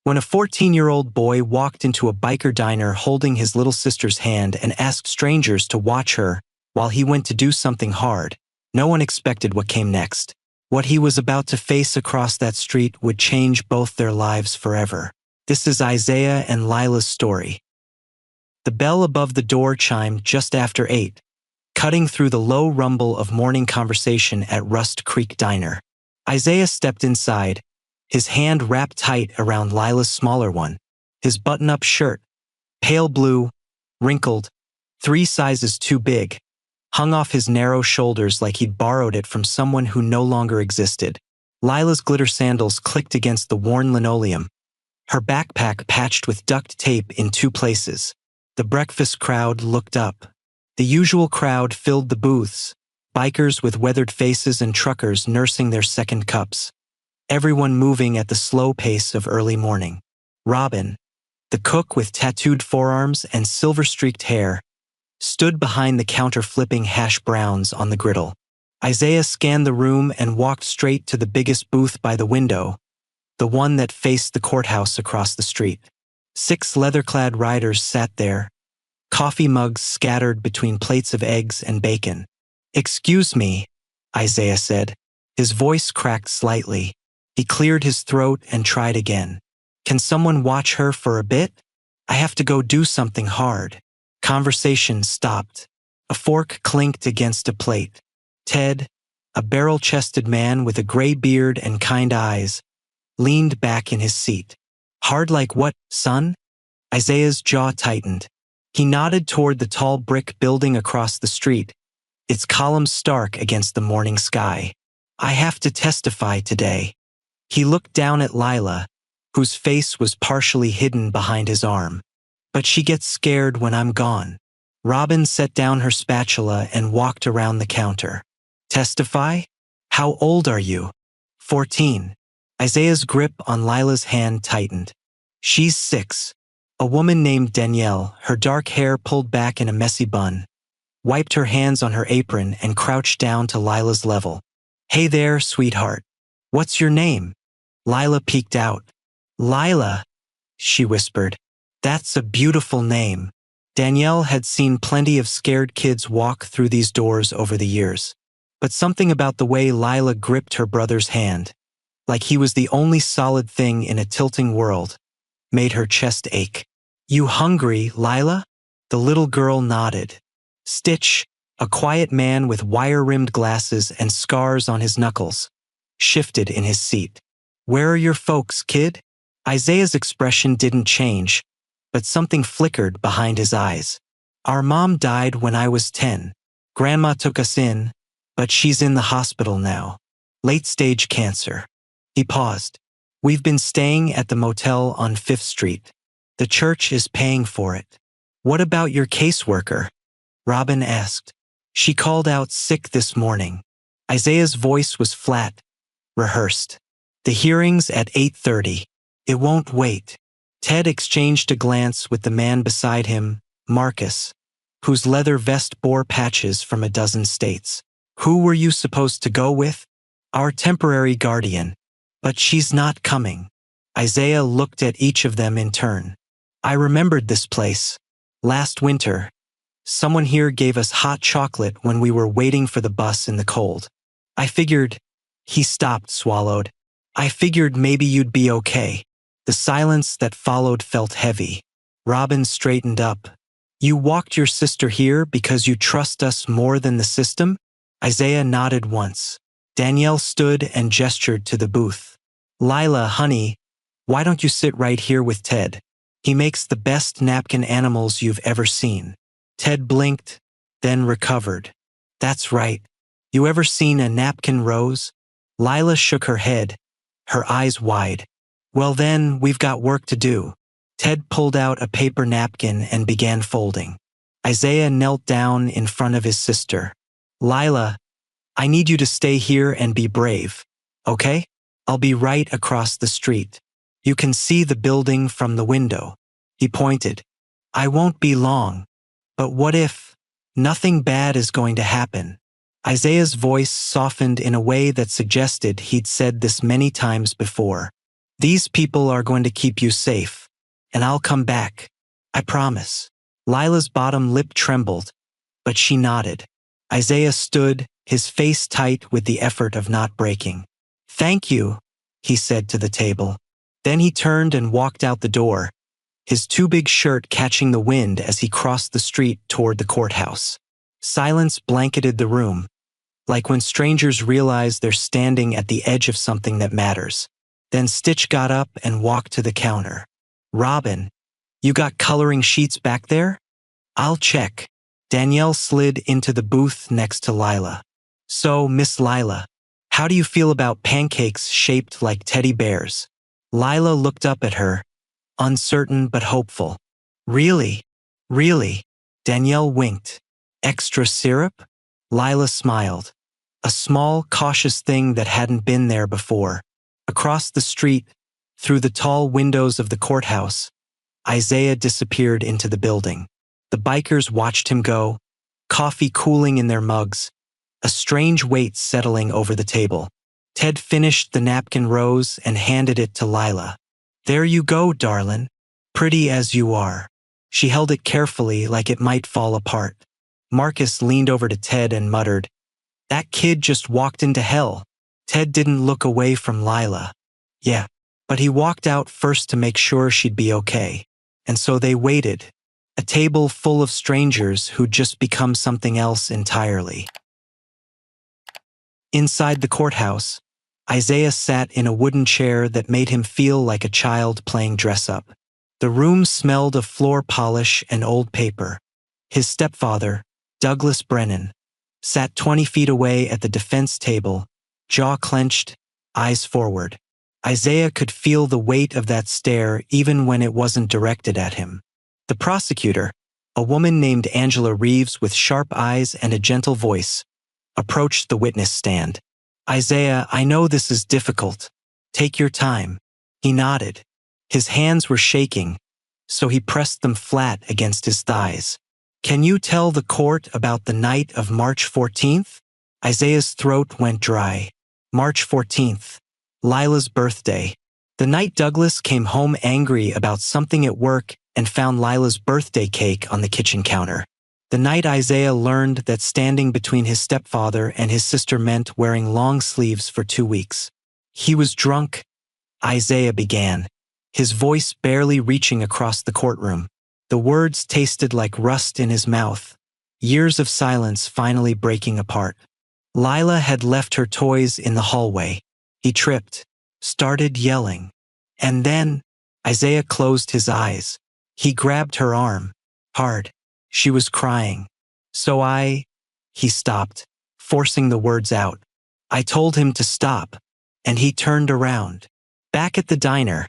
When a 14-year-old boy walked into a biker diner holding his little sister's hand and asked strangers to watch her while he went to do something hard, no one expected what came next. What he was about to face across that street would change both their lives forever. This is Isaiah and Lila's story. The bell above the door chimed just after 8, cutting through the low rumble of morning conversation at Rust Creek Diner. Isaiah stepped inside, his hand wrapped tight around Lila's smaller one. His button-up shirt, pale blue, wrinkled, 3 sizes too big, hung off his narrow shoulders like he'd borrowed it from someone who no longer existed. Lila's glitter sandals clicked against the worn linoleum, her backpack patched with duct tape in 2 places. The breakfast crowd looked up. The usual crowd filled the booths, bikers with weathered faces and truckers nursing their second cups. Everyone moving at the slow pace of early morning. Robin, the cook with tattooed forearms and silver-streaked hair, stood behind the counter flipping hash browns on the griddle. Isaiah scanned the room and walked straight to the biggest booth by the window, the one that faced the courthouse across the street. 6 leather-clad riders sat there, coffee mugs scattered between plates of eggs and bacon. "Excuse me," Isaiah said. His voice cracked slightly. He cleared his throat and tried again. "Can someone watch her for a bit? I have to go do something hard." Conversation stopped. A fork clinked against a plate. Ted, a barrel-chested man with a gray beard and kind eyes, leaned back in his seat. "Hard like what, son?" Isaiah's jaw tightened. He nodded toward the tall brick building across the street, its columns stark against the morning sky. "I have to testify today." He looked down at Lila, whose face was partially hidden behind his arm. "But she gets scared when I'm gone." Robin set down her spatula and walked around the counter. "Testify? How old are you?" 14. Isaiah's grip on Lila's hand tightened. "She's 6. A woman named Danielle, her dark hair pulled back in a messy bun, wiped her hands on her apron and crouched down to Lila's level. "Hey there, sweetheart. What's your name?" Lila peeked out. "Lila," she whispered. "That's a beautiful name." Danielle had seen plenty of scared kids walk through these doors over the years. But something about the way Lila gripped her brother's hand, like he was the only solid thing in a tilting world, made her chest ache. "You hungry, Lila?" The little girl nodded. Stitch, a quiet man with wire-rimmed glasses and scars on his knuckles, shifted in his seat. "Where are your folks, kid?" Isaiah's expression didn't change, but something flickered behind his eyes. "Our mom died when I was 10. Grandma took us in, but she's in the hospital now. Late-stage cancer." He paused. "We've been staying at the motel on 5th Street. The church is paying for it." "What about your caseworker?" Robin asked. "She called out sick this morning." Isaiah's voice was flat, rehearsed. "The hearing's at 8:30. It won't wait." Ted exchanged a glance with the man beside him, Marcus, whose leather vest bore patches from a dozen states. "Who were you supposed to go with?" "Our temporary guardian. But she's not coming." Isaiah looked at each of them in turn. "I remembered this place. Last winter, someone here gave us hot chocolate when we were waiting for the bus in the cold. I figured—" He stopped, swallowed. "I figured maybe you'd be okay." The silence that followed felt heavy. Robin straightened up. "You walked your sister here because you trust us more than the system?" Isaiah nodded once. Danielle stood and gestured to the booth. "Lila, honey, why don't you sit right here with Ted? He makes the best napkin animals you've ever seen." Ted blinked, then recovered. "That's right. You ever seen a napkin rose?" Lila shook her head, her eyes wide. "Well then, we've got work to do." Ted pulled out a paper napkin and began folding. Isaiah knelt down in front of his sister. "Lila, I need you to stay here and be brave, okay? I'll be right across the street. You can see the building from the window." He pointed. "I won't be long. But what if nothing bad is going to happen?" Isaiah's voice softened in a way that suggested he'd said this many times before. These people are going to keep you safe, and I'll come back. I promise. Lila's bottom lip trembled, but she nodded. Isaiah stood, his face tight with the effort of not breaking. Thank you, he said to the table. Then he turned and walked out the door, his too big shirt catching the wind as he crossed the street toward the courthouse. Silence blanketed the room, like when strangers realize they're standing at the edge of something that matters. Then Stitch got up and walked to the counter. Robin, you got coloring sheets back there? I'll check. Danielle slid into the booth next to Lila. So, Miss Lila, how do you feel about pancakes shaped like teddy bears? Lila looked up at her, uncertain but hopeful. Really? Really? Danielle winked. Extra syrup? Lila smiled. A small, cautious thing that hadn't been there before. Across the street, through the tall windows of the courthouse, Isaiah disappeared into the building. The bikers watched him go, coffee cooling in their mugs, a strange weight settling over the table. Ted finished the napkin rose and handed it to Lila. There you go, darlin'. Pretty as you are. She held it carefully like it might fall apart. Marcus leaned over to Ted and muttered, That kid just walked into hell. Ted didn't look away from Lila. Yeah, but he walked out first to make sure she'd be okay. And so they waited, a table full of strangers who'd just become something else entirely. Inside the courthouse, Isaiah sat in a wooden chair that made him feel like a child playing dress-up. The room smelled of floor polish and old paper. His stepfather, Douglas Brennan, sat 20 feet away at the defense table, jaw clenched, eyes forward. Isaiah could feel the weight of that stare even when it wasn't directed at him. The prosecutor, a woman named Angela Reeves with sharp eyes and a gentle voice, approached the witness stand. Isaiah, I know this is difficult. Take your time. He nodded. His hands were shaking, so he pressed them flat against his thighs. Can you tell the court about the night of March 14th? Isaiah's throat went dry. March 14th. Lila's birthday. The night Douglas came home angry about something at work and found Lila's birthday cake on the kitchen counter. The night Isaiah learned that standing between his stepfather and his sister meant wearing long sleeves for 2 weeks. He was drunk, Isaiah began, his voice barely reaching across the courtroom. The words tasted like rust in his mouth, years of silence finally breaking apart. Lila had left her toys in the hallway. He tripped, started yelling. And then, Isaiah closed his eyes. He grabbed her arm, hard. She was crying. He stopped, forcing the words out. I told him to stop, and he turned around. Back at the diner,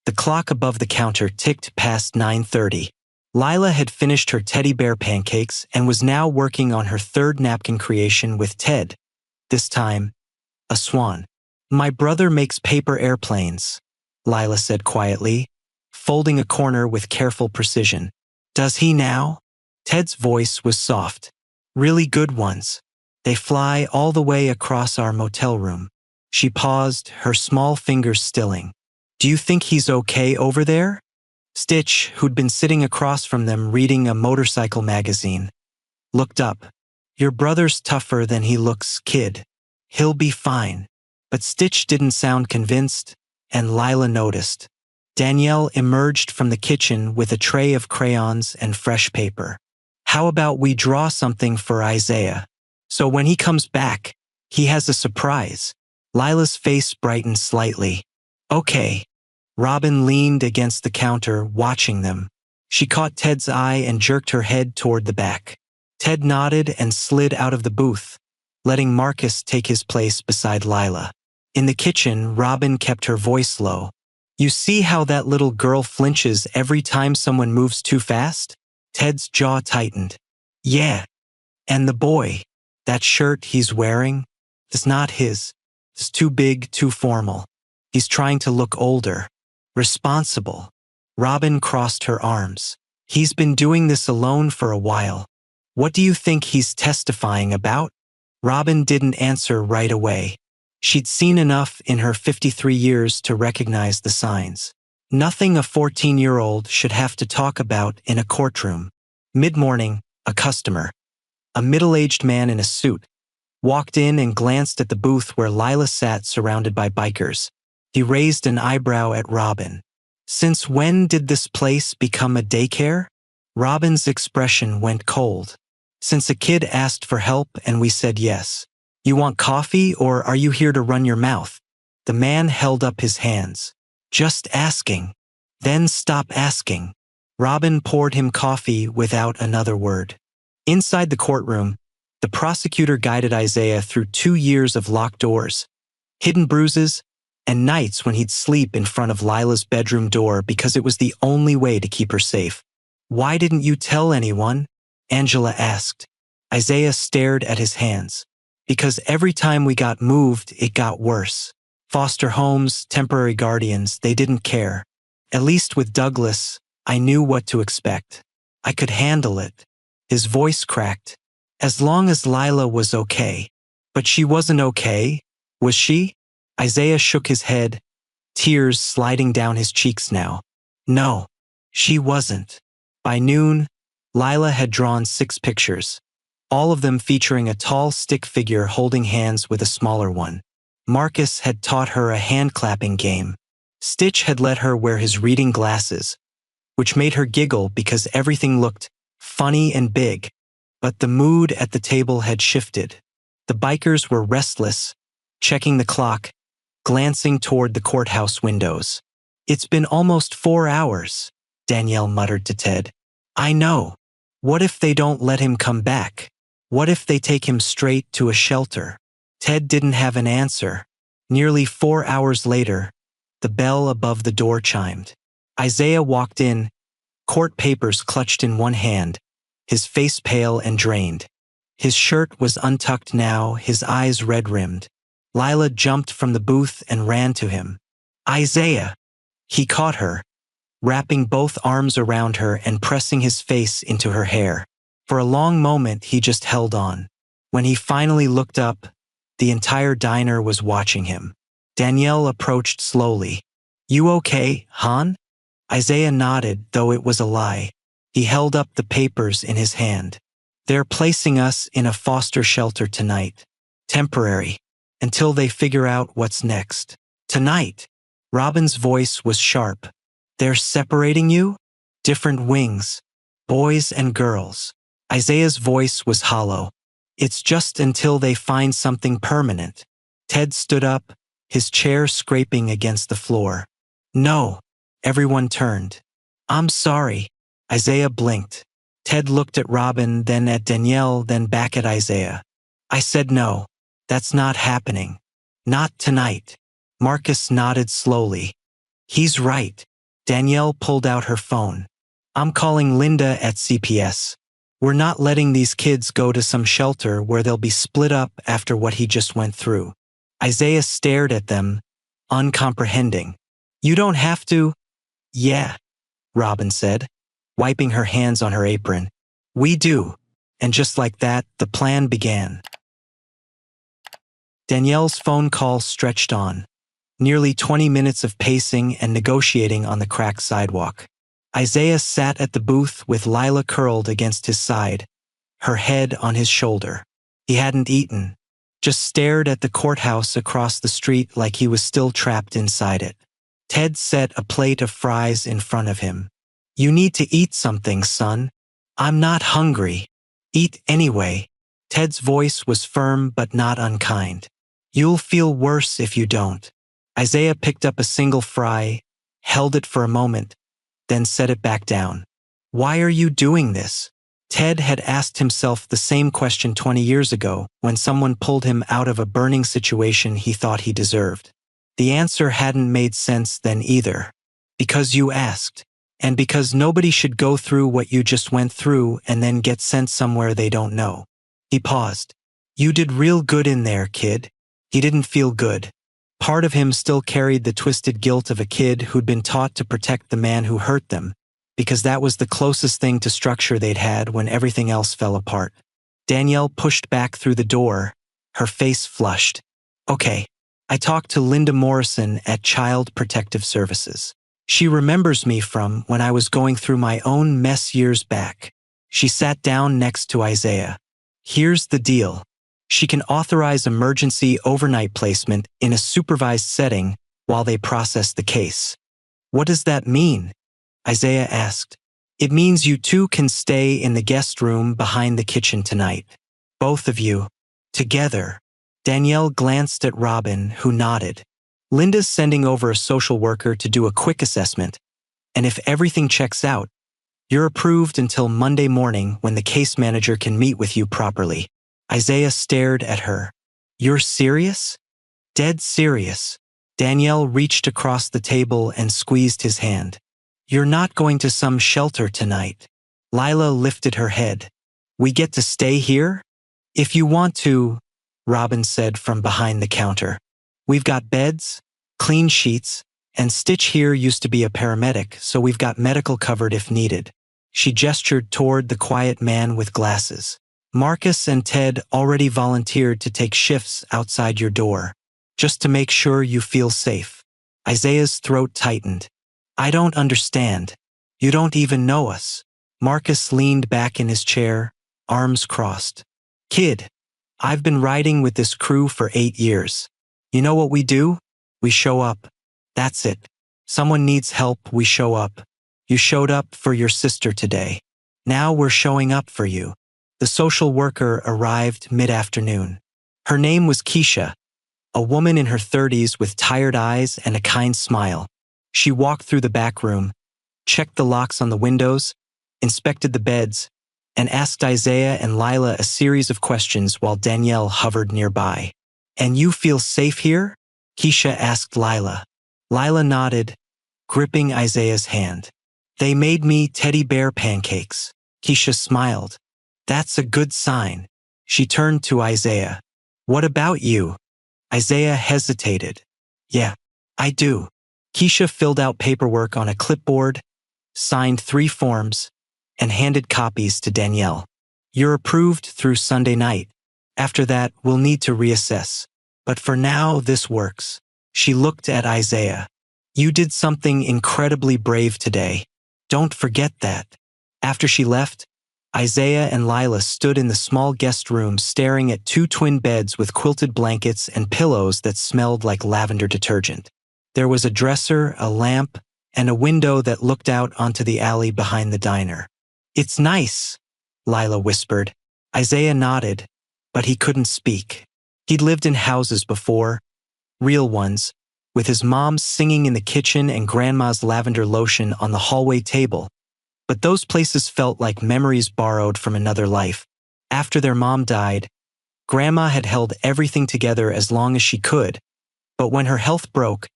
the clock above the counter ticked past 9:30. Lila had finished her teddy bear pancakes and was now working on her third napkin creation with Ted. This time, a swan. My brother makes paper airplanes, Lila said quietly, folding a corner with careful precision. Does he now? Ted's voice was soft. Really good ones. They fly all the way across our motel room. She paused, her small fingers stilling. Do you think he's okay over there? Stitch, who'd been sitting across from them reading a motorcycle magazine, looked up. Your brother's tougher than he looks, kid. He'll be fine. But Stitch didn't sound convinced, and Lila noticed. Danielle emerged from the kitchen with a tray of crayons and fresh paper. How about we draw something for Isaiah? So when he comes back, he has a surprise. Lila's face brightened slightly. Okay. Robin leaned against the counter, watching them. She caught Ted's eye and jerked her head toward the back. Ted nodded and slid out of the booth, letting Marcus take his place beside Lila. In the kitchen, Robin kept her voice low. You see how that little girl flinches every time someone moves too fast? Ted's jaw tightened. Yeah. And the boy, that shirt he's wearing, is not his. It's too big, too formal. He's trying to look older, responsible. Robin crossed her arms. He's been doing this alone for a while. What do you think he's testifying about? Robin didn't answer right away. She'd seen enough in her 53 years to recognize the signs. Nothing a 14-year-old should have to talk about in a courtroom. Mid-morning, a customer, a middle-aged man in a suit, walked in and glanced at the booth where Lila sat surrounded by bikers. He raised an eyebrow at Robin. Since when did this place become a daycare? Robin's expression went cold. Since a kid asked for help and we said yes. You want coffee or are you here to run your mouth? The man held up his hands. Just asking. Then stop asking. Robin poured him coffee without another word. Inside the courtroom, the prosecutor guided Isaiah through 2 years of locked doors, hidden bruises, and nights when he'd sleep in front of Lila's bedroom door because it was the only way to keep her safe. Why didn't you tell anyone? Angela asked. Isaiah stared at his hands. Because every time we got moved, it got worse. Foster homes, temporary guardians, they didn't care. At least with Douglas, I knew what to expect. I could handle it. His voice cracked. As long as Lila was okay. But she wasn't okay, was she? Isaiah shook his head, tears sliding down his cheeks now. No, she wasn't. By noon, Lila had drawn 6 pictures, all of them featuring a tall stick figure holding hands with a smaller one. Marcus had taught her a hand-clapping game. Stitch had let her wear his reading glasses, which made her giggle because everything looked funny and big. But the mood at the table had shifted. The bikers were restless, checking the clock, glancing toward the courthouse windows. It's been almost 4 hours, Danielle muttered to Ted. I know. What if they don't let him come back? What if they take him straight to a shelter? Ted didn't have an answer. Nearly 4 hours later, the bell above the door chimed. Isaiah walked in, court papers clutched in one hand, his face pale and drained. His shirt was untucked now, his eyes red-rimmed. Lila jumped from the booth and ran to him. Isaiah! He caught her, wrapping both arms around her and pressing his face into her hair. For a long moment, he just held on. When he finally looked up, the entire diner was watching him. Danielle approached slowly. You okay, hon? Isaiah nodded, though it was a lie. He held up the papers in his hand. They're placing us in a foster shelter tonight. Temporary. Until they figure out what's next. Tonight. Robin's voice was sharp. They're separating you? Different wings. Boys and girls. Isaiah's voice was hollow. It's just until they find something permanent. Ted stood up, his chair scraping against the floor. No. Everyone turned. I'm sorry. Isaiah blinked. Ted looked at Robin, then at Danielle, then back at Isaiah. I said no. That's not happening. Not tonight. Marcus nodded slowly. He's right. Danielle pulled out her phone. I'm calling Linda at CPS. We're not letting these kids go to some shelter where they'll be split up after what he just went through. Isaiah stared at them, uncomprehending. You don't have to. Yeah, Robin said, wiping her hands on her apron. We do. And just like that, the plan began. Danielle's phone call stretched on. Nearly 20 minutes of pacing and negotiating on the cracked sidewalk. Isaiah sat at the booth with Lila curled against his side, her head on his shoulder. He hadn't eaten, just stared at the courthouse across the street like he was still trapped inside it. Ted set a plate of fries in front of him. You need to eat something, son. I'm not hungry. Eat anyway. Ted's voice was firm but not unkind. You'll feel worse if you don't. Isaiah picked up a single fry, held it for a moment, then set it back down. Why are you doing this? Ted had asked himself the same question 20 years ago when someone pulled him out of a burning situation he thought he deserved. The answer hadn't made sense then either. Because you asked. And because nobody should go through what you just went through and then get sent somewhere they don't know. He paused. You did real good in there, kid. He didn't feel good. Part of him still carried the twisted guilt of a kid who'd been taught to protect the man who hurt them, because that was the closest thing to structure they'd had when everything else fell apart. Danielle pushed back through the door, her face flushed. Okay, I talked to Linda Morrison at Child Protective Services. She remembers me from when I was going through my own mess years back. She sat down next to Isaiah. Here's the deal. She can authorize emergency overnight placement in a supervised setting while they process the case. What does that mean? Isaiah asked. It means you two can stay in the guest room behind the kitchen tonight. Both of you. Together. Danielle glanced at Robin, who nodded. Linda's sending over a social worker to do a quick assessment, and if everything checks out, you're approved until Monday morning when the case manager can meet with you properly. Isaiah stared at her. You're serious? Dead serious. Danielle reached across the table and squeezed his hand. You're not going to some shelter tonight. Lila lifted her head. We get to stay here? If you want to, Robin said from behind the counter. We've got beds, clean sheets, and Stitch here used to be a paramedic, so we've got medical covered if needed. She gestured toward the quiet man with glasses. Marcus and Ted already volunteered to take shifts outside your door, just to make sure you feel safe. Isaiah's throat tightened. I don't understand. You don't even know us. Marcus leaned back in his chair, arms crossed. Kid, I've been riding with this crew for 8 years. You know what we do? We show up. That's it. Someone needs help, we show up. You showed up for your sister today. Now we're showing up for you. The social worker arrived mid-afternoon. Her name was Keisha, a woman in her 30s with tired eyes and a kind smile. She walked through the back room, checked the locks on the windows, inspected the beds, and asked Isaiah and Lila a series of questions while Danielle hovered nearby. And you feel safe here? Keisha asked Lila. Lila nodded, gripping Isaiah's hand. They made me teddy bear pancakes. Keisha smiled. That's a good sign. She turned to Isaiah. What about you? Isaiah hesitated. Yeah, I do. Keisha filled out paperwork on a clipboard, signed 3 forms, and handed copies to Danielle. You're approved through Sunday night. After that, we'll need to reassess. But for now, this works. She looked at Isaiah. You did something incredibly brave today. Don't forget that. After she left, Isaiah and Lila stood in the small guest room staring at 2 twin beds with quilted blankets and pillows that smelled like lavender detergent. There was a dresser, a lamp, and a window that looked out onto the alley behind the diner. It's nice, Lila whispered. Isaiah nodded, but he couldn't speak. He'd lived in houses before, real ones, with his mom singing in the kitchen and grandma's lavender lotion on the hallway table. But those places felt like memories borrowed from another life. After their mom died, Grandma had held everything together as long as she could, but when her health broke,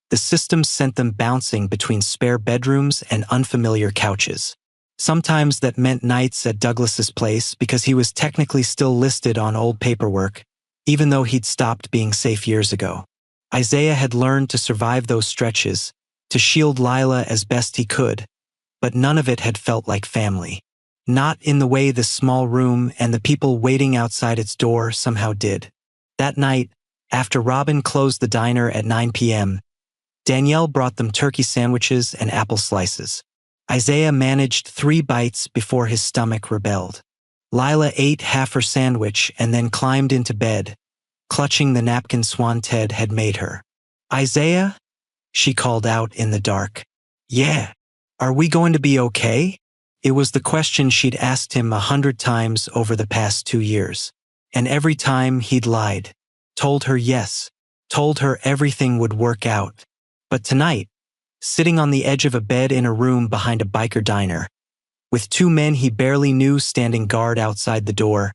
the system sent them bouncing between spare bedrooms and unfamiliar couches. Sometimes that meant nights at Douglas's place because he was technically still listed on old paperwork, even though he'd stopped being safe years ago. Isaiah had learned to survive those stretches, to shield Lila as best he could, but none of it had felt like family. Not in the way the small room and the people waiting outside its door somehow did. That night, after Robin closed the diner at 9 p.m., Danielle brought them turkey sandwiches and apple slices. Isaiah managed 3 bites before his stomach rebelled. Lila ate half her sandwich and then climbed into bed, clutching the napkin Swan Ted had made her. Isaiah? She called out in the dark. Yeah. Are we going to be okay? It was the question she'd asked him 100 times over the past 2 years. And every time he'd lied. Told her yes. Told her everything would work out. But tonight, sitting on the edge of a bed in a room behind a biker diner, with 2 men he barely knew standing guard outside the door,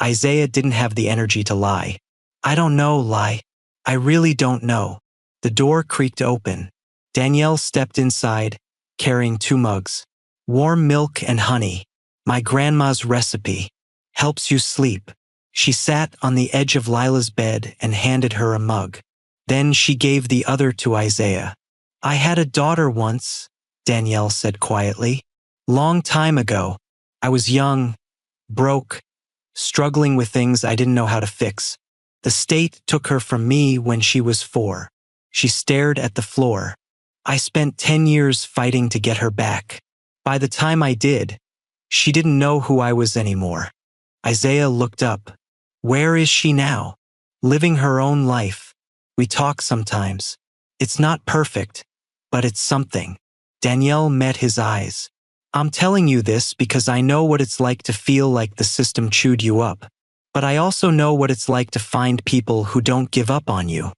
Isaiah didn't have the energy to lie. I don't know, Lai. I really don't know. The door creaked open. Danielle stepped inside, carrying 2 mugs. Warm milk and honey. My grandma's recipe. Helps you sleep. She sat on the edge of Lila's bed and handed her a mug. Then she gave the other to Isaiah. I had a daughter once, Danielle said quietly. Long time ago. I was young, broke, struggling with things I didn't know how to fix. The state took her from me when she was 4. She stared at the floor. I spent 10 years fighting to get her back. By the time I did, she didn't know who I was anymore. Isaiah looked up. Where is she now? Living her own life. We talk sometimes. It's not perfect, but it's something. Danielle met his eyes. I'm telling you this because I know what it's like to feel like the system chewed you up. But I also know what it's like to find people who don't give up on you.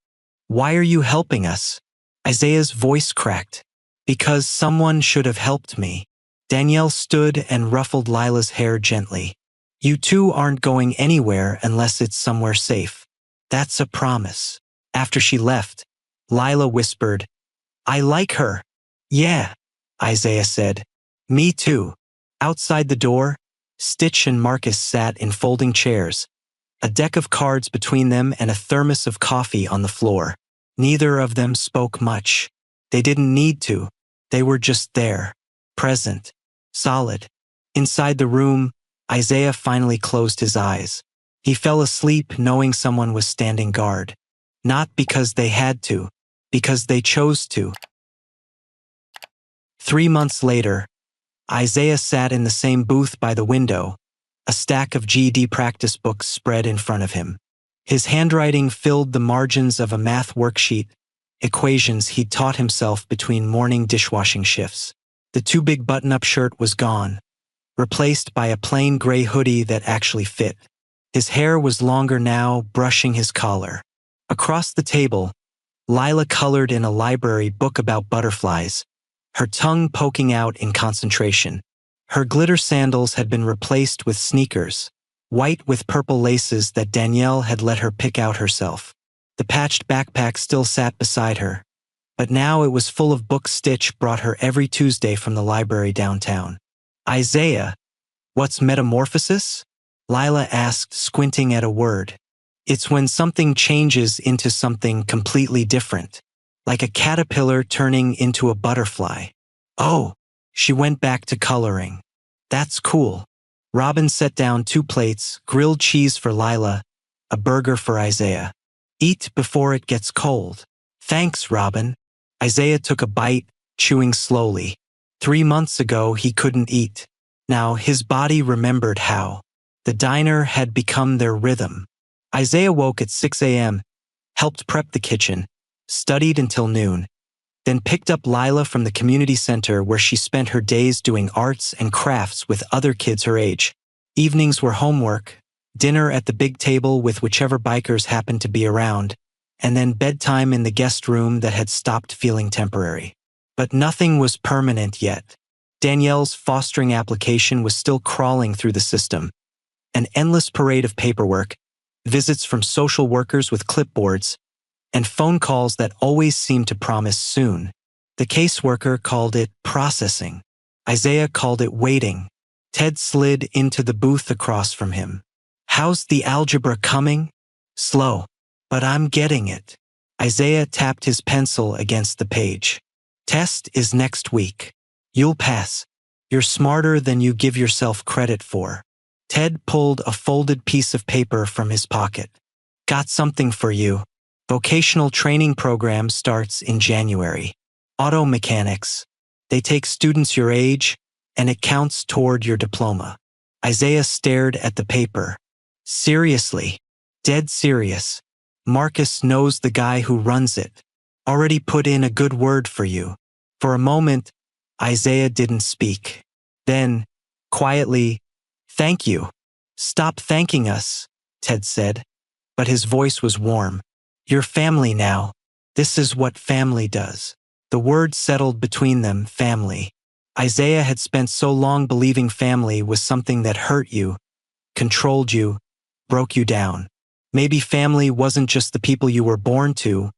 Why are you helping us? Isaiah's voice cracked. Because someone should have helped me. Danielle stood and ruffled Lila's hair gently. You two aren't going anywhere unless it's somewhere safe. That's a promise. After she left, Lila whispered, I like her. Yeah, Isaiah said. Me too. Outside the door, Stitch and Marcus sat in folding chairs, a deck of cards between them and a thermos of coffee on the floor. Neither of them spoke much. They didn't need to. They were just there, present, solid. Inside the room, Isaiah finally closed his eyes. He fell asleep knowing someone was standing guard. Not because they had to, because they chose to. 3 months later, Isaiah sat in the same booth by the window, a stack of GED practice books spread in front of him. His handwriting filled the margins of a math worksheet, equations he'd taught himself between morning dishwashing shifts. The too big button-up shirt was gone, replaced by a plain gray hoodie that actually fit. His hair was longer now, brushing his collar. Across the table, Lila colored in a library book about butterflies, her tongue poking out in concentration. Her glitter sandals had been replaced with sneakers, white with purple laces that Danielle had let her pick out herself. The patched backpack still sat beside her, but now it was full of books Stitch brought her every Tuesday from the library downtown. Isaiah, what's metamorphosis? Lila asked, squinting at a word. It's when something changes into something completely different, like a caterpillar turning into a butterfly. Oh, she went back to coloring. That's cool. Robin set down 2 plates, grilled cheese for Lila, a burger for Isaiah. Eat before it gets cold. Thanks, Robin. Isaiah took a bite, chewing slowly. 3 months ago, he couldn't eat. Now his body remembered how. The diner had become their rhythm. Isaiah woke at 6 a.m., helped prep the kitchen, studied until noon, then picked up Lila from the community center where she spent her days doing arts and crafts with other kids her age. Evenings were homework, dinner at the big table with whichever bikers happened to be around, and then bedtime in the guest room that had stopped feeling temporary. But nothing was permanent yet. Danielle's fostering application was still crawling through the system. An endless parade of paperwork, visits from social workers with clipboards, and phone calls that always seemed to promise soon. The caseworker called it processing. Isaiah called it waiting. Ted slid into the booth across from him. How's the algebra coming? Slow, but I'm getting it. Isaiah tapped his pencil against the page. Test is next week. You'll pass. You're smarter than you give yourself credit for. Ted pulled a folded piece of paper from his pocket. Got something for you. Vocational training program starts in January. Auto mechanics. They take students your age, and it counts toward your diploma. Isaiah stared at the paper. Seriously. Dead serious. Marcus knows the guy who runs it. Already put in a good word for you. For a moment, Isaiah didn't speak. Then, quietly, thank you. Stop thanking us, Ted said. But his voice was warm. You're family now. This is what family does. The word settled between them, family. Isaiah had spent so long believing family was something that hurt you, controlled you, broke you down. Maybe family wasn't just the people you were born to,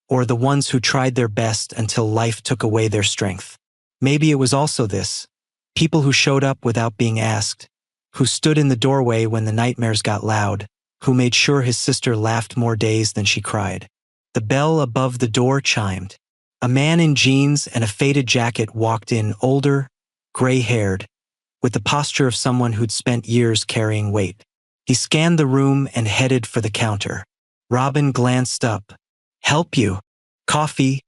or the ones who tried their best until life took away their strength. Maybe it was also this. People who showed up without being asked, who stood in the doorway when the nightmares got loud, who made sure his sister laughed more days than she cried. The bell above the door chimed. A man in jeans and a faded jacket walked in, older, gray-haired, with the posture of someone who'd spent years carrying weight. He scanned the room and headed for the counter. Robin glanced up. Help you. Coffee,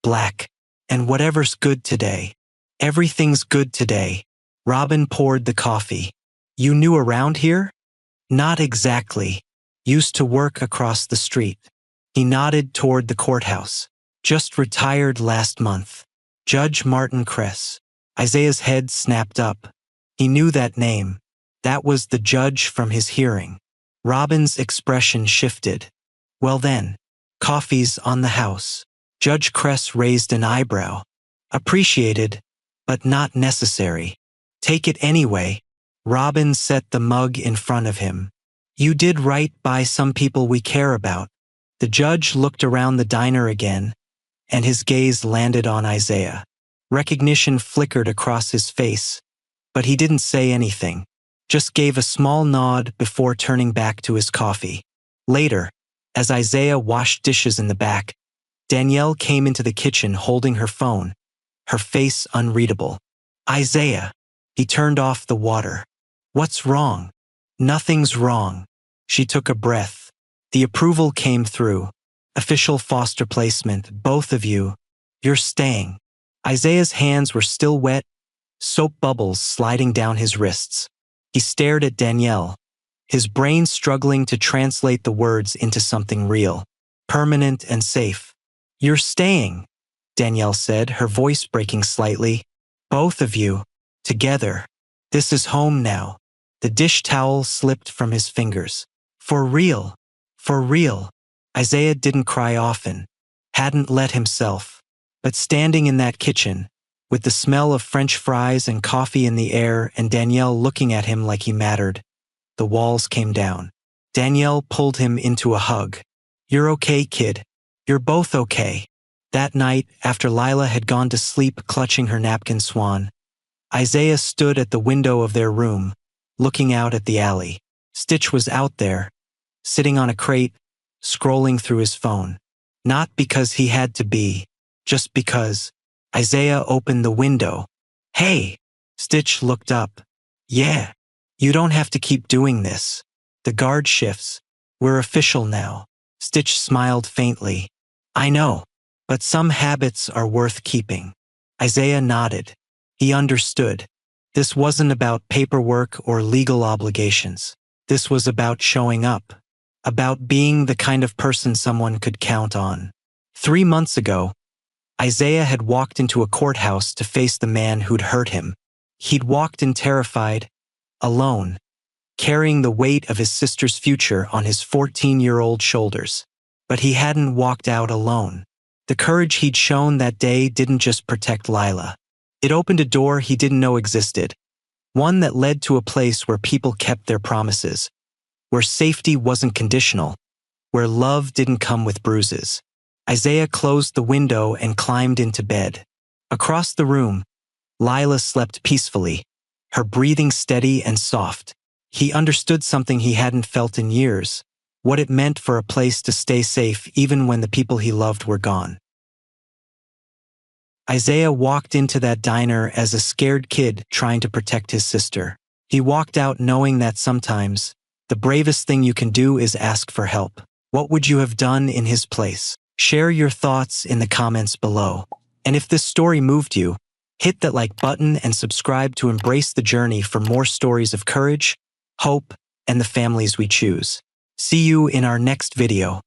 black, and whatever's good today. Everything's good today. Robin poured the coffee. You new around here? Not exactly. Used to work across the street. He nodded toward the courthouse. Just retired last month. Judge Martin Kress. Isaiah's head snapped up. He knew that name. That was the judge from his hearing. Robin's expression shifted. Well then, coffee's on the house. Judge Kress raised an eyebrow. Appreciated, but not necessary. Take it anyway. Robin set the mug in front of him. You did right by some people we care about. The judge looked around the diner again, and his gaze landed on Isaiah. Recognition flickered across his face, but he didn't say anything, just gave a small nod before turning back to his coffee. Later, as Isaiah washed dishes in the back, Danielle came into the kitchen holding her phone, her face unreadable. Isaiah. He turned off the water. What's wrong? Nothing's wrong. She took a breath. The approval came through. Official foster placement, both of you. You're staying. Isaiah's hands were still wet, soap bubbles sliding down his wrists. He stared at Danielle, his brain struggling to translate the words into something real, permanent and safe. You're staying, Danielle said, her voice breaking slightly. Both of you, together. This is home now. The dish towel slipped from his fingers. For real. For real. Isaiah didn't cry often, hadn't let himself. But standing in that kitchen, with the smell of French fries and coffee in the air and Danielle looking at him like he mattered, the walls came down. Danielle pulled him into a hug. You're okay, kid. You're both okay. That night, after Lila had gone to sleep clutching her napkin swan, Isaiah stood at the window of their room, looking out at the alley. Stitch was out there, sitting on a crate, scrolling through his phone. Not because he had to be, just because. Isaiah opened the window. Hey! Stitch looked up. Yeah. You don't have to keep doing this. The guard shifts. We're official now. Stitch smiled faintly. I know, but some habits are worth keeping. Isaiah nodded. He understood. This wasn't about paperwork or legal obligations. This was about showing up. About being the kind of person someone could count on. 3 months ago, Isaiah had walked into a courthouse to face the man who'd hurt him. He'd walked in terrified, alone, carrying the weight of his sister's future on his 14-year-old shoulders. But he hadn't walked out alone. The courage he'd shown that day didn't just protect Lila. It opened a door he didn't know existed, one that led to a place where people kept their promises, where safety wasn't conditional, where love didn't come with bruises. Isaiah closed the window and climbed into bed. Across the room, Lila slept peacefully, her breathing steady and soft. He understood something he hadn't felt in years, what it meant for a place to stay safe even when the people he loved were gone. Isaiah walked into that diner as a scared kid trying to protect his sister. He walked out knowing that sometimes, the bravest thing you can do is ask for help. What would you have done in his place? Share your thoughts in the comments below. And if this story moved you, hit that like button and subscribe to embrace the journey for more stories of courage, hope, and the families we choose. See you in our next video.